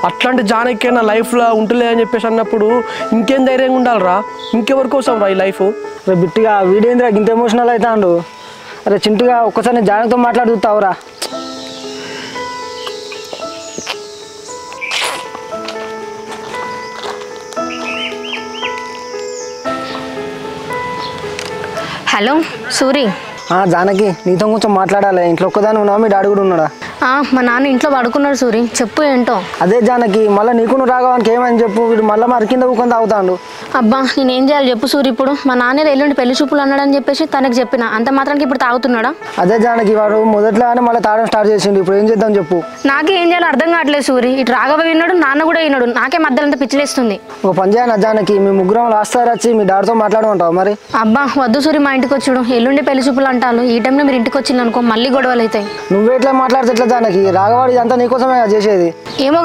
అట్లాంటి జానకి నా లైఫ్లో ఉంటలే అని చెప్పేసి అన్నప్పుడు ఇంకేం ధైర్యంగా ఉండాలిరా, ఇంకెవరి కోసం రా ఈ లైఫ్. రే బిట్టిగా వీడేంద్రా ఇంత ఎమోషనల్ అవుతాడు. అరే చింటిగా ఒక్కసారి నేను జానకితో మాట్లాడుతావురా. హలో సూరి. జానకి నీతో కొంచెం మాట్లాడాలి. ఇంట్లో ఒక్కదాని ఉన్నావా, మీ డాడీ కూడా ఉన్నాడా? మా నాన్న ఇంట్లో పడుకున్నాడు సూరి, చెప్పు ఏంటో. అదే జానకి మళ్ళీ నీకు నువ్వు రాఘవానికి ఏమని చెప్పు, వీడు మళ్ళీ మరి కింద ఊకొని తాగుతాడు. అబ్బా నేనేం చేయాలి చెప్పు సూరి. ఇప్పుడు మా నాన్న ఎల్లుండి పెళ్లి చూపులు అన్నాడని చెప్పేసి తనకి చెప్పిన, అంత మాత్రానికి ఇప్పుడు తాగుతున్నాడా? అదే జానకి వాడు మొదట్లోనే మళ్ళీ తాగడం స్టార్ట్ చేసిండు. ఇప్పుడు ఏం చేద్దాం చెప్పు. నాకే ఏం చేయాలో అర్థం కావట్లేదు సూరి. ఇటు రాఘవ విన్నాడు, నాన్న కూడా విన్నాడు. నాకే మధ్యలో పిచ్చిలేస్తుంది. ఒక పని చేయను జానకి, మీ ముగ్గురం లాస్ట్ సార్ వచ్చి మీ డాడీతో మాట్లాడమంటావు మరి? అబ్బా వద్దు సూరి, మా ఇంటికి వచ్చాడు. ఎల్లుండి పెళ్లి చూపులు అంటాను. ఈ టైంలో మీరు ఇంటికి వచ్చింది అనుకో మళ్ళీ గొడవలు అవుతాయి. నువ్వెట్లా మాట్లాడితే ఎట్లా జానకి? రాఘవాడి అంతా నీకోసమే చేసేది. ఏమో